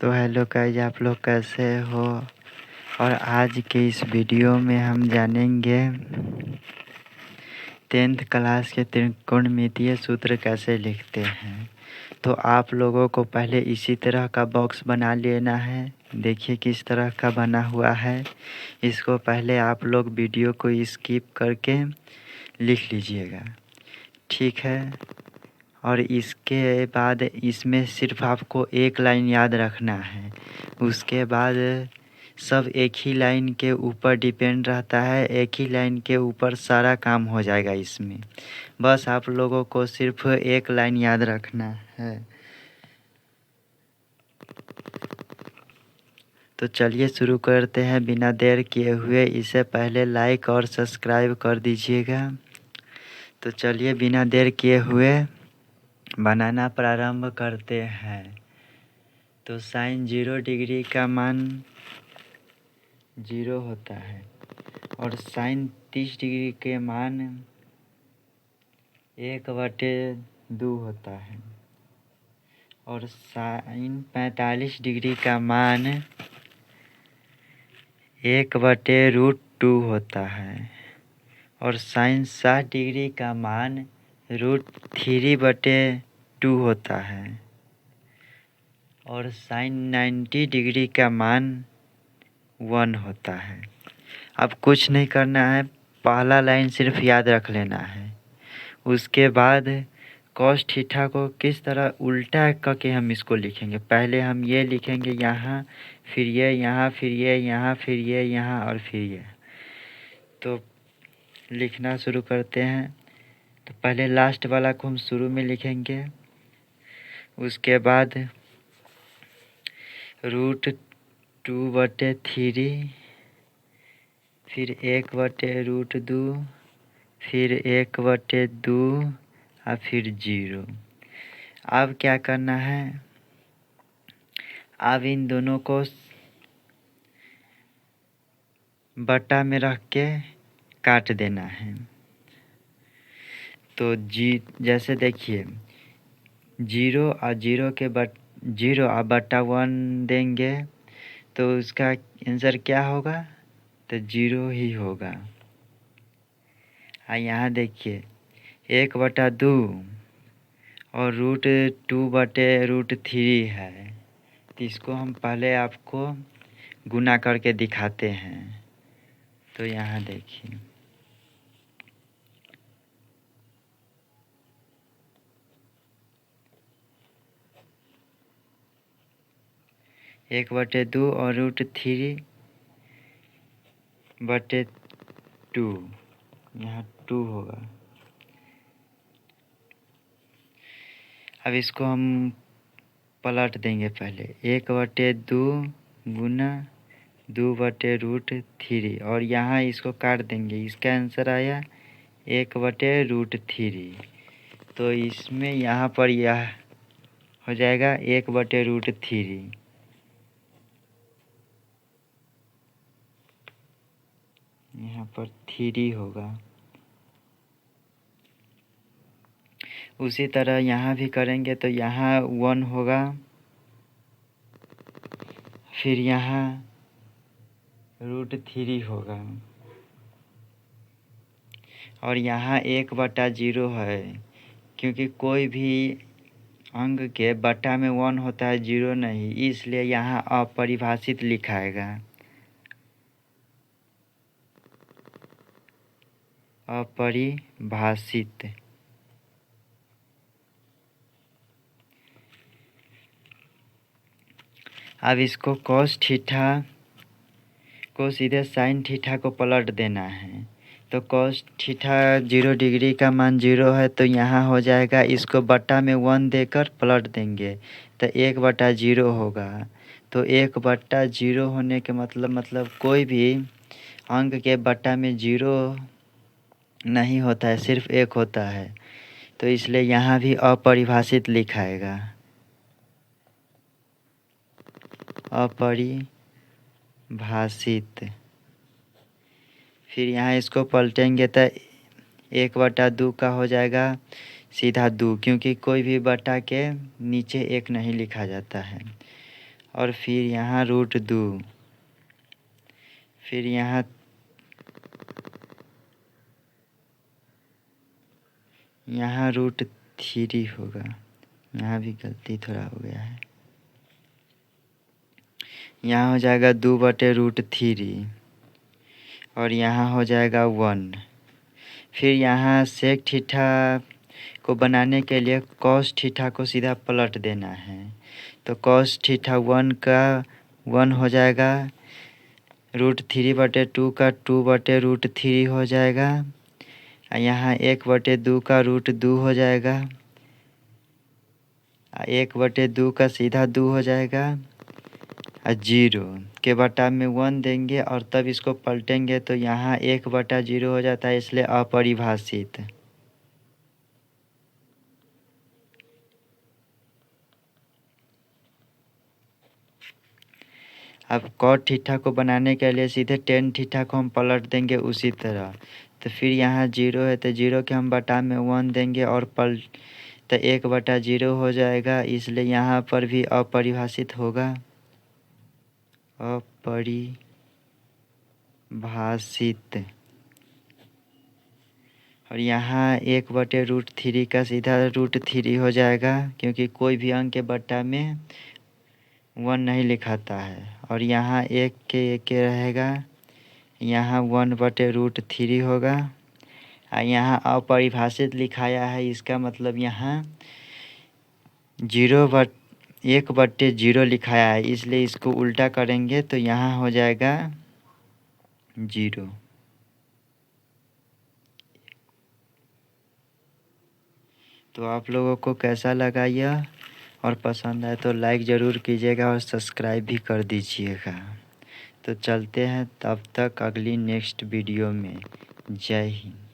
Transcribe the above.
तो hello guys, आप लोग कैसे हो। और आज के इस वीडियो में हम जानेंगे 10th क्लास के त्रिकोणमितीय सूत्र कैसे लिखते हैं। तो आप लोगों को पहले इसी तरह का बॉक्स बना लेना है। देखिए किस तरह का बना हुआ है। इसको पहले आप लोग वीडियो को स्किप करके लिख लीजिएगा, ठीक है। और इसके बाद इसमें सिर्फ आपको एक लाइन याद रखना है। उसके बाद सब एक ही लाइन के ऊपर डिपेंड रहता है, एक ही लाइन के ऊपर सारा काम हो जाएगा इसमें। बस आप लोगों को सिर्फ एक लाइन याद रखना है। तो चलिए शुरू करते हैं बिना देर किए हुए। इसे पहले लाइक और सब्सक्राइब कर दीजिएगा। तो चलिए बिना देर किए हुए बनाना प्रारंभ करते हैं। तो साइन 0 डिग्री का मान 0 होता है और साइन 30 डिग्री के मान 1/2 होता है और साइन 45 डिग्री का मान 1/√2 होता है और साइन 60 डिग्री का मान √3/2 होता है और साइन 90 डिग्री का मान 1 होता है। अब कुछ नहीं करना है, पहला लाइन सिर्फ याद रख लेना है। उसके बाद कॉस थीटा को किस तरह उल्टा करके हम इसको लिखेंगे। पहले हम ये लिखेंगे यहाँ, फिर ये यहाँ, फिर ये यहाँ, फिर ये यहाँ और फिर ये। तो लिखना शुरू करते हैं। तो पहले लास्ट वाला को हम शुरू में लिखेंगे। उसके बाद √2/3, फिर 1/√2, फिर 1/2 और फिर 0। अब क्या करना है, अब इन दोनों को बटा में रख के काट देना है। तो जैसे देखिए 0 और 0 और बटा 1 देंगे तो उसका आंसर क्या होगा, तो 0 ही होगा। और यहाँ देखिए 1/2 और √2/√3 है। तो इसको हम पहले आपको गुना करके दिखाते हैं। तो यहाँ देखिए 1/2 और √3/2, यहाँ 2 होगा। अब इसको हम पलट देंगे। पहले 1/2 गुना 2/√3 और यहाँ इसको काट देंगे। इसका आंसर आया 1/√3। तो इसमें यहाँ पर यह हो जाएगा 1/√3। यहाँ पर 3 होगा। उसी तरह यहाँ भी करेंगे तो यहाँ 1 होगा, फिर यहाँ √3 होगा और यहाँ 1/0 है। क्योंकि कोई भी अंक के बटा में 1 होता है, 0 नहीं, इसलिए यहाँ अपरिभाषित लिखाएगा। अपरिभाषित। अब इसको कॉस थीटा को सीधे साइन थीटा को पलट देना है। तो कॉस थीटा 0 डिग्री का मान 0 है तो यहाँ हो जाएगा, इसको बटा में 1 देकर पलट देंगे तो 1/0 होगा। तो 1/0 होने के मतलब कोई भी अंक के बटा में 0 नहीं होता है, सिर्फ 1 होता है। तो इसलिए यहाँ भी अपरिभाषित लिखाएगा। अपरिभाषित। फिर यहाँ इसको पलटेंगे तो 1/2 का हो जाएगा सीधा 2, क्योंकि कोई भी बटा के नीचे 1 नहीं लिखा जाता है। और फिर यहाँ √2, फिर यहाँ √3 होगा। यहाँ भी गलती थोड़ा हो गया है। यहाँ हो जाएगा 2/√3 और यहाँ हो जाएगा 1। फिर यहाँ सेक थीटा को बनाने के लिए कॉस थीटा को सीधा पलट देना है। तो कॉस थीटा 1 का 1 हो जाएगा, √3/2 का 2/√3 हो जाएगा। यहाँ 1/2 का √2 हो जाएगा। 1/2 का सीधा 2 हो जाएगा। 0 के बटा में 1 देंगे और तब इसको पलटेंगे तो यहाँ 1/0 हो जाता है, इसलिए अपरिभाषित। अब कॉट थीटा को बनाने के लिए सीधे टेन थीटा को हम पलट देंगे उसी तरह। तो फिर यहाँ 0 है तो 0 के हम बटा में 1 देंगे और तो 1/0 हो जाएगा, इसलिए यहाँ पर भी अपरिभाषित होगा, अपरिभाषित। और यहाँ 1/√3 का सीधा √3 हो जाएगा, क्योंकि कोई भी अंक के बटा में 1 नहीं लिखाता है। और यहाँ 1 के रहेगा, यहाँ 1/√3 होगा। यहाँ अपरिभाषित लिखाया है, इसका मतलब यहाँ 1/0 लिखाया है, इसलिए इसको उल्टा करेंगे तो यहाँ हो जाएगा 0। तो आप लोगों को कैसा लगा यह, और पसंद आए तो लाइक ज़रूर कीजिएगा और सब्सक्राइब भी कर दीजिएगा। तो चलते हैं तब तक अगली नेक्स्ट वीडियो में। जय हिंद।